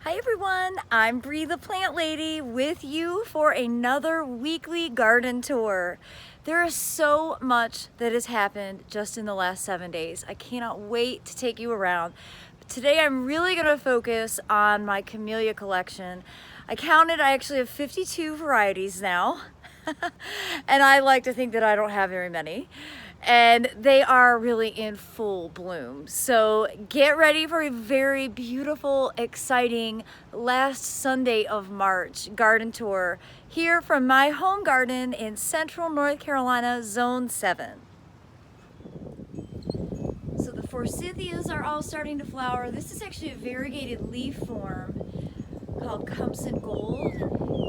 Hi everyone, I'm Bree the Plant Lady with you for another weekly garden tour. There is so much that has happened just in the last 7 days. I cannot wait to take you around. But today I'm really going to focus on my Camellia collection. I actually have 52 varieties now. And I like to think that I don't have very many. And they are really in full bloom. So get ready for a very beautiful, exciting last Sunday of March garden tour here from my home garden in central North Carolina, Zone 7. So the Forsythias are all starting to flower. This is actually a variegated leaf form called Cumson Gold,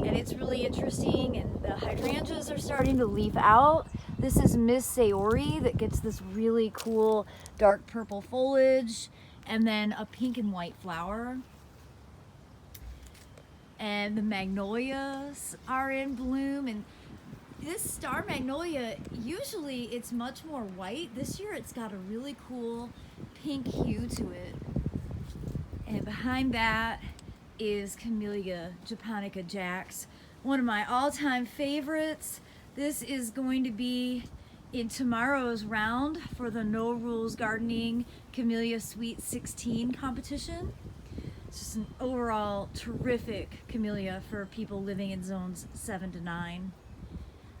and it's really interesting, and the hydrangeas are starting to leaf out. This is Miss Sayori that gets this really cool dark purple foliage and then a pink and white flower. And the magnolias are in bloom, and this star magnolia, usually it's much more white. This year it's got a really cool pink hue to it. And behind that is Camellia japonica Jax, one of my all-time favorites. This is going to be in tomorrow's round for the No Rules Gardening Camellia Sweet 16 competition. It's just an overall terrific camellia for people living in zones 7 to 9.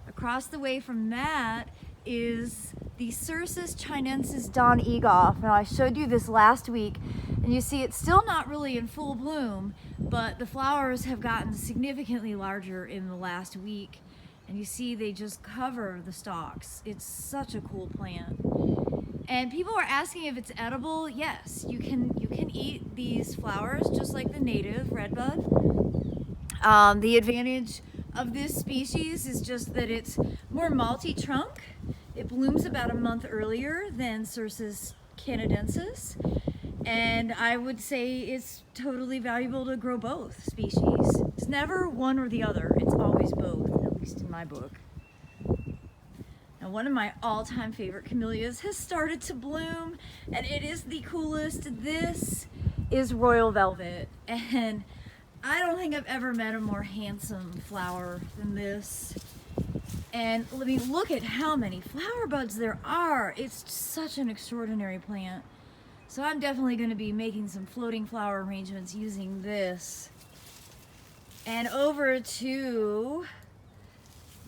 Across the way from that is the Cercis chinensis Don Egoff. Now I showed you this last week, and you see it's still not really in full bloom, but the flowers have gotten significantly larger in the last week, and you see they just cover the stalks. It's such a cool plant. And people are asking if it's edible. Yes, you can eat these flowers just like the native redbud. The advantage of this species is just that it's more multi-trunk. It blooms about a month earlier than Cercis canadensis, and I would say it's totally valuable to grow both species. It's never one or the other, it's always both, at least in my book. Now, one of my all-time favorite camellias has started to bloom, and it is the coolest. This is Royal Velvet, and I don't think I've ever met a more handsome flower than this. And I mean, look at how many flower buds there are. It's such an extraordinary plant. So I'm definitely going to be making some floating flower arrangements using this. And over to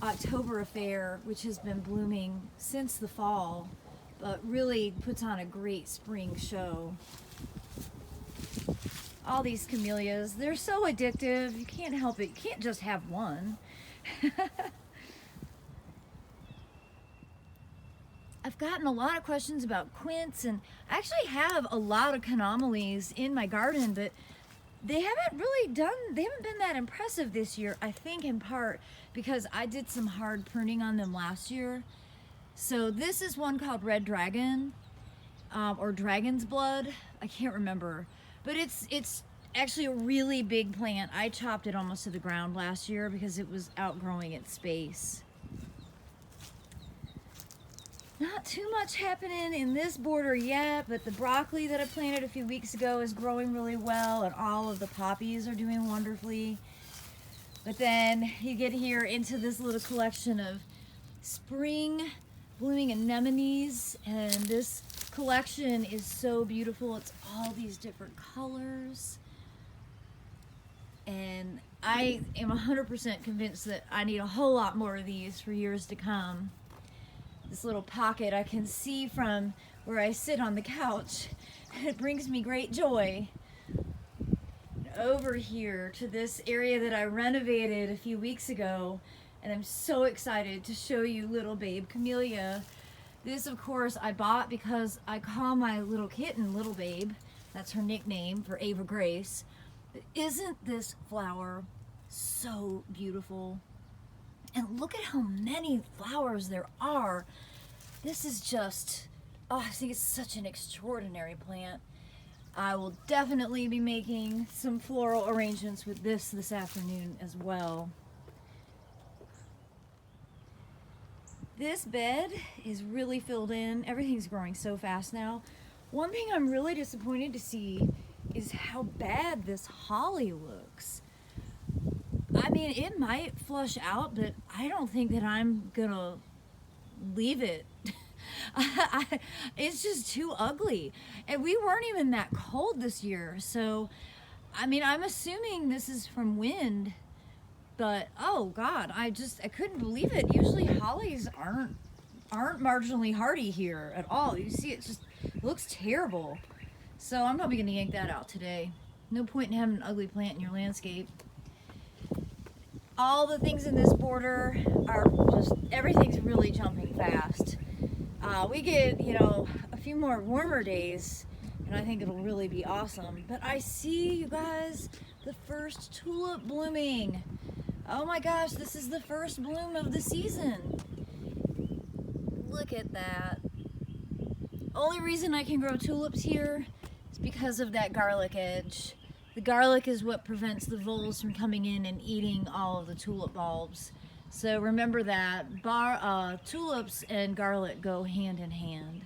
October Affair, which has been blooming since the fall, but really puts on a great spring show. All these camellias, they're so addictive. You can't help it. You can't just have one. I've gotten a lot of questions about quince, and I actually have a lot of Camellias in my garden, but they haven't been that impressive this year. I think in part because I did some hard pruning on them last year. So this is one called Red Dragon, or Dragon's Blood. I can't remember. But it's actually a really big plant. I chopped it almost to the ground last year because it was outgrowing its space. Not too much happening in this border yet, but the broccoli that I planted a few weeks ago is growing really well, and all of the poppies are doing wonderfully. But then you get here into this little collection of spring blooming anemones, and this collection is so beautiful. It's all these different colors, and I am 100% convinced that I need a whole lot more of these for years to come. This little pocket I can see from where I sit on the couch, and it brings me great joy. Over here to this area that I renovated a few weeks ago, and I'm so excited to show you little babe Camellia. This, of course, I bought because I call my little kitten Little Babe. That's her nickname for Ava Grace. But isn't this flower so beautiful? And look at how many flowers there are. This is just, oh, I think it's such an extraordinary plant. I will definitely be making some floral arrangements with this afternoon as well. This bed is really filled in. Everything's growing so fast now. One thing I'm really disappointed to see is how bad this holly looks. I mean, it might flush out, but I don't think that I'm gonna leave it. It's just too ugly. And we weren't even that cold this year, so I mean, I'm assuming this is from wind, but oh God, I couldn't believe it. Usually hollies aren't marginally hardy here at all. You see, it looks terrible. So I'm probably gonna yank that out today. No point in having an ugly plant in your landscape. All the things in this border are everything's really jumping fast. We get, a few more warmer days, and I think it'll really be awesome. But I see, you guys, the first tulip blooming. Oh my gosh, this is the first bloom of the season. Look at that. Only reason I can grow tulips here is because of that garlic edge. The garlic is what prevents the voles from coming in and eating all of the tulip bulbs. So remember that. Tulips and garlic go hand in hand.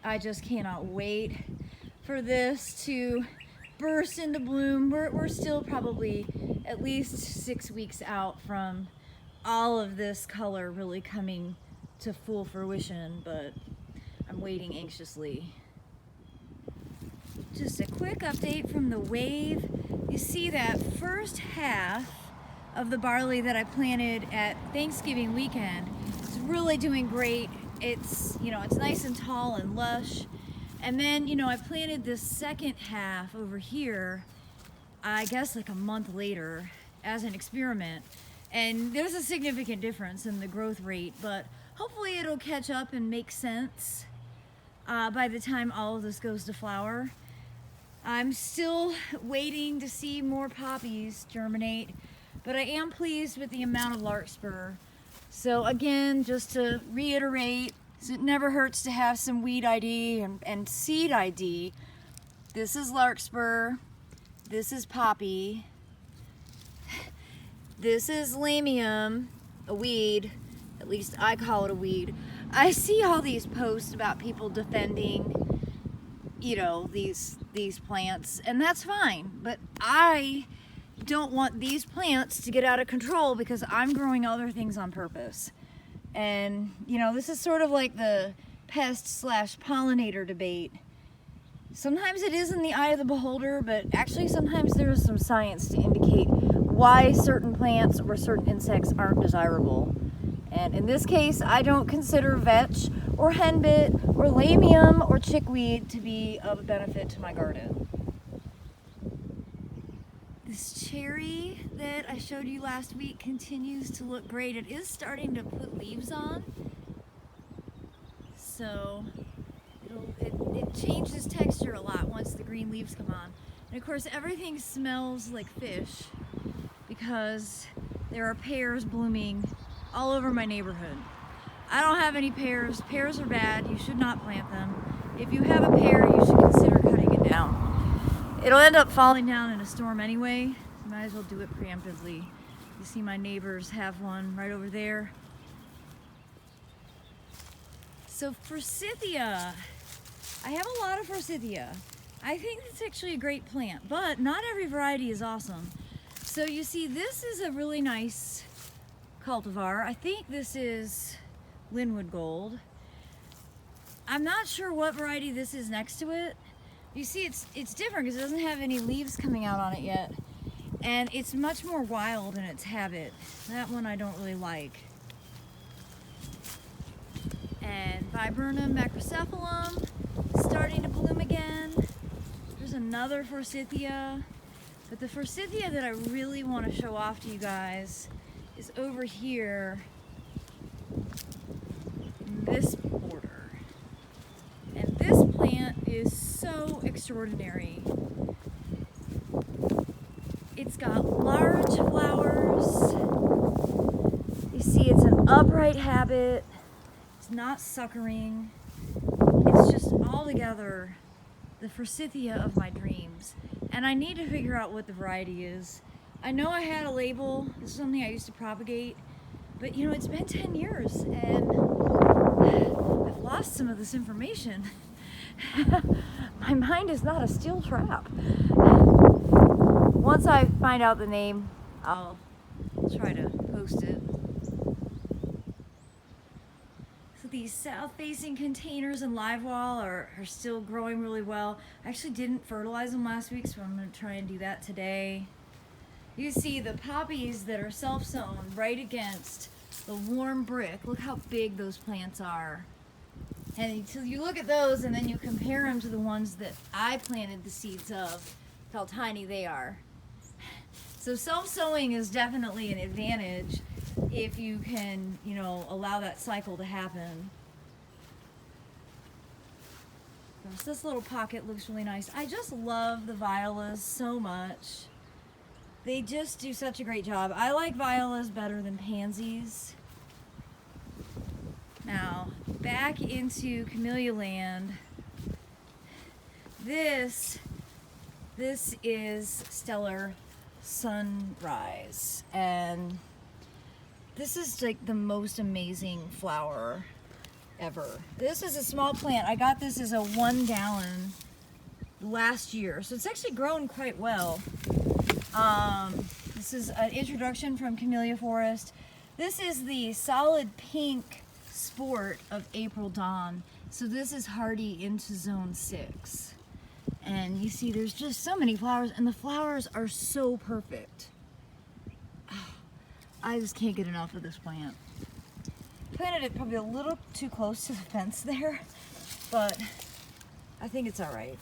I just cannot wait for this to burst into bloom. We're still probably at least 6 weeks out from all of this color really coming to full fruition, but I'm waiting anxiously. Just a quick update from the wave. You see that first half of the barley that I planted at Thanksgiving weekend. It's really doing great. It's nice and tall and lush. And then, I planted this second half over here, I guess like a month later, as an experiment. And there's a significant difference in the growth rate, but hopefully it'll catch up and make sense by the time all of this goes to flower. I'm still waiting to see more poppies germinate, but I am pleased with the amount of larkspur. So again, just to reiterate, it never hurts to have some weed ID and seed ID. This is larkspur, this is poppy, this is lamium, a weed, at least I call it a weed. I see all these posts about people defending, these plants, and that's fine, but I don't want these plants to get out of control because I'm growing other things on purpose. And this is sort of like the pest/pollinator debate. Sometimes it is in the eye of the beholder, but actually sometimes there is some science to indicate why certain plants or certain insects aren't desirable. And in this case, I don't consider vetch or henbit or lamium or chickweed to be of benefit to my garden. This cherry that I showed you last week continues to look great. It is starting to put leaves on, so it changes texture a lot once the green leaves come on. And of course, everything smells like fish because there are pears blooming all over my neighborhood. I don't have any pears. Pears are bad. You should not plant them. If you have a pear, you should consider cutting it down. It'll end up falling down in a storm anyway. Might as well do it preemptively. You see my neighbors have one right over there. So Forsythia. I have a lot of Forsythia. I think it's actually a great plant, but not every variety is awesome. So you see, this is a really nice cultivar. I think this is Linwood Gold. I'm not sure what variety this is next to it. You see, it's different because it doesn't have any leaves coming out on it yet, and it's much more wild in its habit. That one I don't really like. And Viburnum macrocephalum is starting to bloom again. There's another Forsythia, but the Forsythia that I really want to show off to you guys is over here in this border. And this plant is so extraordinary. It's got large flowers. You see, it's an upright habit. It's not suckering. It's just all together the Forsythia of my dreams. And I need to figure out what the variety is. I know I had a label. This is something I used to propagate. But it's been 10 years and I've lost some of this information. My mind is not a steel trap. Once I find out the name, I'll try to post it. So these south-facing containers in live wall are still growing really well. I actually didn't fertilize them last week, so I'm going to try and do that today. You see the poppies that are self-sown right against the warm brick. Look how big those plants are. And until you look at those and then you compare them to the ones that I planted the seeds of, how tiny they are. So self-sowing is definitely an advantage if you can, you know, allow that cycle to happen. So this little pocket looks really nice. I just love the violas so much. They just do such a great job. I like violas better than pansies. Now, back into Camellia land. This is Stellar Sunrise, and this is like the most amazing flower ever. This is a small plant. I got this as a 1 gallon last year, so it's actually grown quite well. This is an introduction from Camellia Forest. This is the solid pink sport of April Dawn. So this is hardy into zone 6. And you see there's just so many flowers, and the flowers are so perfect. I just can't get enough of this plant. Planted it probably a little too close to the fence there, but I think it's all right.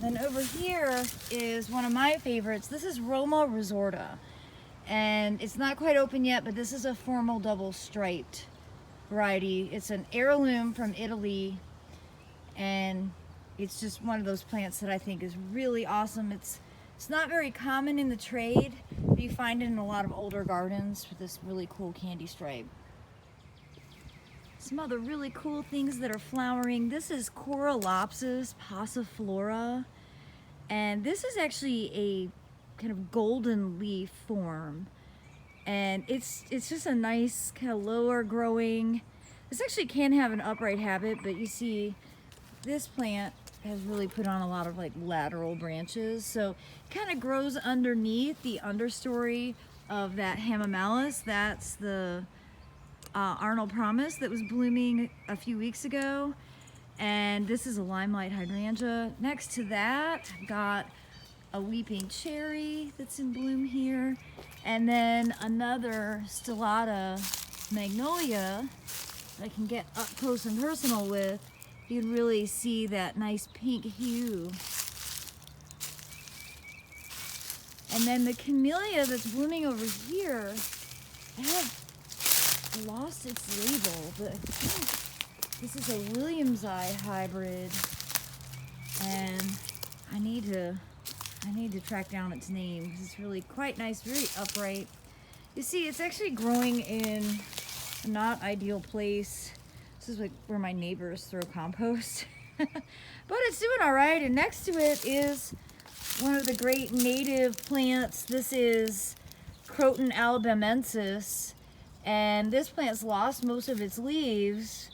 Then over here is one of my favorites. This is Roma resorta, and it's not quite open yet, but this is a formal double striped variety. It's an heirloom from Italy, and it's just one of those plants that I think is really awesome. It's not very common in the trade, but you find it in a lot of older gardens with this really cool candy stripe. Some other really cool things that are flowering. This is Coralopsis passiflora, and this is actually a kind of golden leaf form, and it's just a nice kind of lower growing. This actually can have an upright habit, but you see this plant has really put on a lot of like lateral branches, so it kind of grows underneath the understory of that hamamelis. That's the Arnold Promise that was blooming a few weeks ago, and this is a limelight hydrangea. Next to that, got a weeping cherry that's in bloom here, and then another stellata magnolia that I can get up close and personal with. You can really see that nice pink hue. And then the camellia that's blooming over here, I have lost its label, but I think this is a Williams Eye hybrid, and I need to track down its name because it's really quite nice, very upright. You see, it's actually growing in a not ideal place. This is like where my neighbors throw compost, but it's doing all right. And next to it is one of the great native plants. This is Croton alabamensis, and this plant's lost most of its leaves,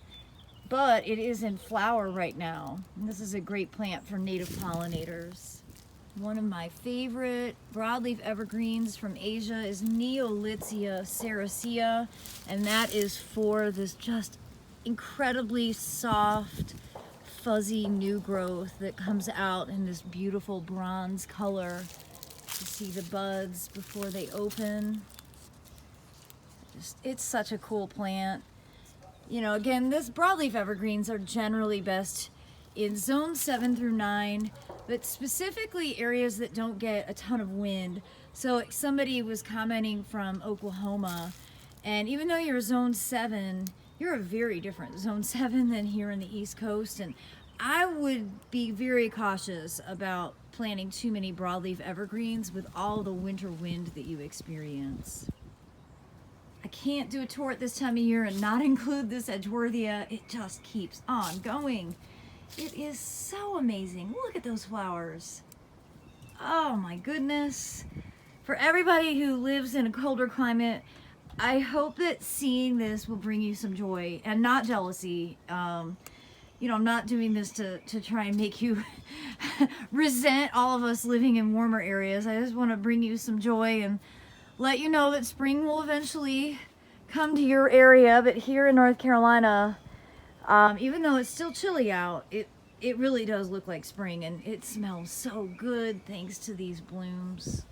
but it is in flower right now. And this is a great plant for native pollinators. One of my favorite broadleaf evergreens from Asia is Neolithia sericea, and that is for this just incredibly soft, fuzzy new growth that comes out in this beautiful bronze color. You see the buds before they open. It's such a cool plant. You know, again, this broadleaf evergreens are generally best in zone 7 through 9, but specifically areas that don't get a ton of wind. So somebody was commenting from Oklahoma, and even though you're zone 7, you're a very different zone 7 than here in the East Coast, and I would be very cautious about planting too many broadleaf evergreens with all the winter wind that you experience. I can't do a tour at this time of year and not include this Edgeworthia. It just keeps on going. It is so amazing. Look at those flowers. Oh my goodness. For everybody who lives in a colder climate, I hope that seeing this will bring you some joy and not jealousy. I'm not doing this to try and make you resent all of us living in warmer areas. I just want to bring you some joy and let you know that spring will eventually come to your area. But here in North Carolina, even though it's still chilly out, it really does look like spring, and it smells so good thanks to these blooms.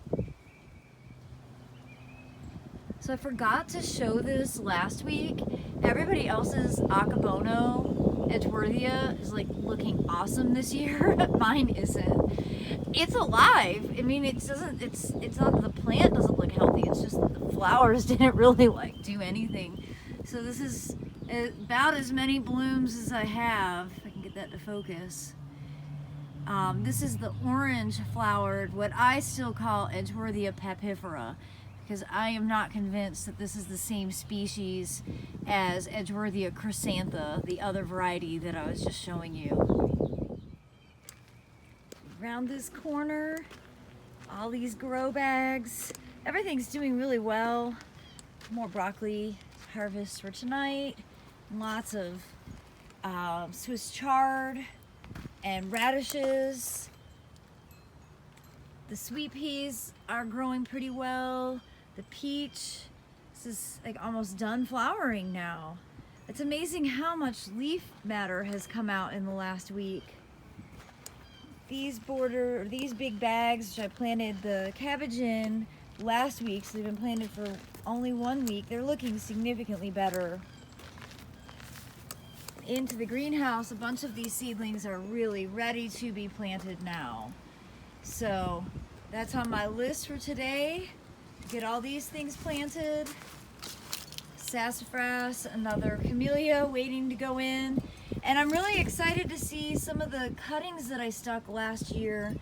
So I forgot to show this last week. Everybody else's Accabono Edgeworthia is like looking awesome this year. Mine isn't. It's alive. I mean, it's not that the plant doesn't look healthy, it's just that the flowers didn't really like do anything. So this is about as many blooms as I have. If I can get that to focus. This is the orange flowered, what I still call Edgeworthia papifera, because I am not convinced that this is the same species as Edgeworthia chrysantha, the other variety that I was just showing you. Around this corner, all these grow bags, everything's doing really well. More broccoli harvest for tonight. Lots of Swiss chard and radishes. The sweet peas are growing pretty well. The peach, this is like almost done flowering now. It's amazing how much leaf matter has come out in the last week. These big bags, which I planted the cabbage in last week, so they've been planted for only 1 week. They're looking significantly better. Into the greenhouse, a bunch of these seedlings are really ready to be planted now. So that's on my list for today. Get all these things planted. Sassafras, another camellia waiting to go in. And I'm really excited to see some of the cuttings that I stuck last year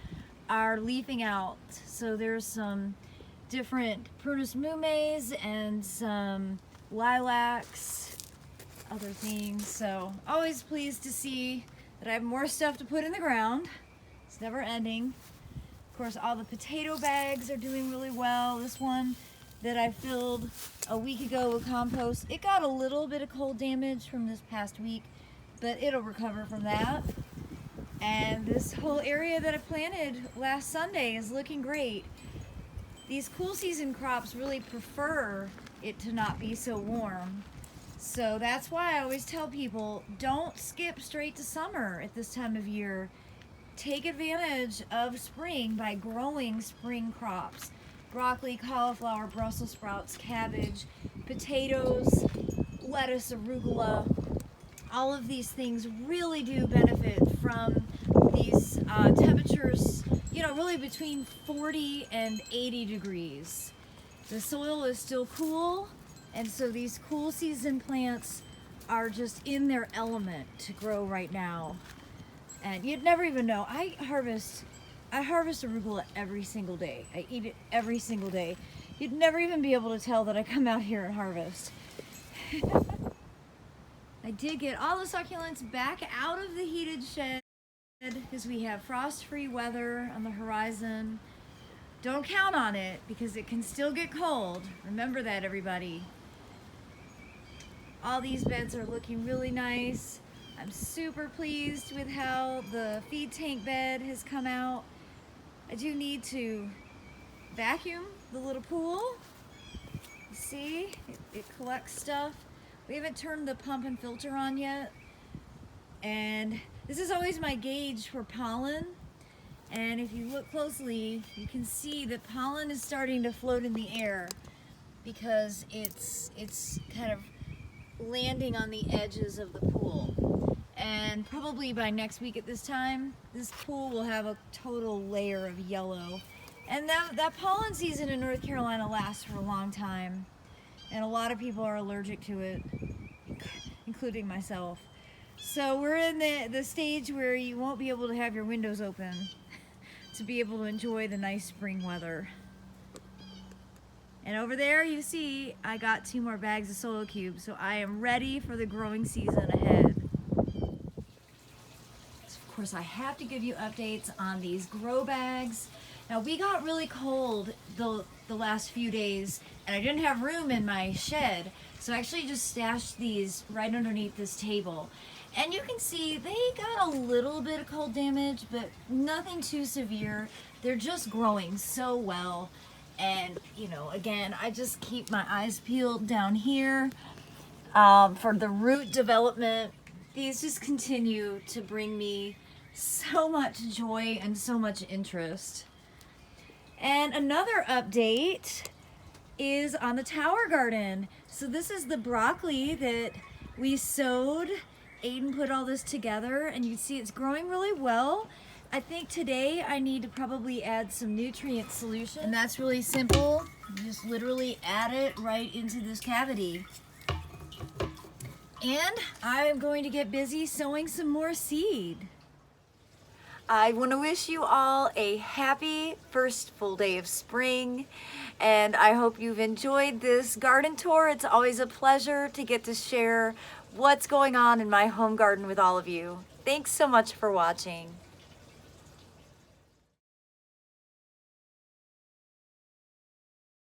are leafing out. So there's some different Prunus mumes and some lilacs, other things. So always pleased to see that I have more stuff to put in the ground. It's never ending. Of course, all the potato bags are doing really well. This one that I filled a week ago with compost, it got a little bit of cold damage from this past week, but it'll recover from that. And this whole area that I planted last Sunday is looking great. These cool season crops really prefer it to not be so warm. So that's why I always tell people, don't skip straight to summer at this time of year. Take advantage of spring by growing spring crops. Broccoli, cauliflower, Brussels sprouts, cabbage, potatoes, lettuce, arugula. All of these things really do benefit from these temperatures, really between 40 and 80 degrees. The soil is still cool, and so these cool season plants are just in their element to grow right now. And you'd never even know. I harvest arugula every single day. I eat it every single day. You'd never even be able to tell that I come out here and harvest. I did get all the succulents back out of the heated shed because we have frost-free weather on the horizon. Don't count on it because it can still get cold. Remember that, everybody. All these beds are looking really nice. I'm super pleased with how the feed tank bed has come out. I do need to vacuum the little pool. You see, it collects stuff. We haven't turned the pump and filter on yet. And this is always my gauge for pollen. And if you look closely, you can see that pollen is starting to float in the air because it's kind of landing on the edges of the pool. And probably by next week at this time, this pool will have a total layer of yellow. And that pollen season in North Carolina lasts for a long time. And a lot of people are allergic to it, including myself. So we're in the stage where you won't be able to have your windows open to be able to enjoy the nice spring weather. And over there you see I got 2 more bags of solo cubes, so I am ready for the growing season ahead. Of course, I have to give you updates on these grow bags. Now, we got really cold the last few days, and I didn't have room in my shed, so I actually just stashed these right underneath this table. And you can see they got a little bit of cold damage, but nothing too severe. They're just growing so well. And, you know, again, I just keep my eyes peeled down here for the root development. These just continue to bring me so much joy and so much interest. And another update is on the tower garden. So this is the broccoli that we sowed. Aiden put all this together, and you see it's growing really well. I think today I need to probably add some nutrient solution, and that's really simple. You just literally add it right into this cavity. And I'm going to get busy sowing some more seed. I want to wish you all a happy first full day of spring, and I hope you've enjoyed this garden tour. It's always a pleasure to get to share what's going on in my home garden with all of you. Thanks so much for watching.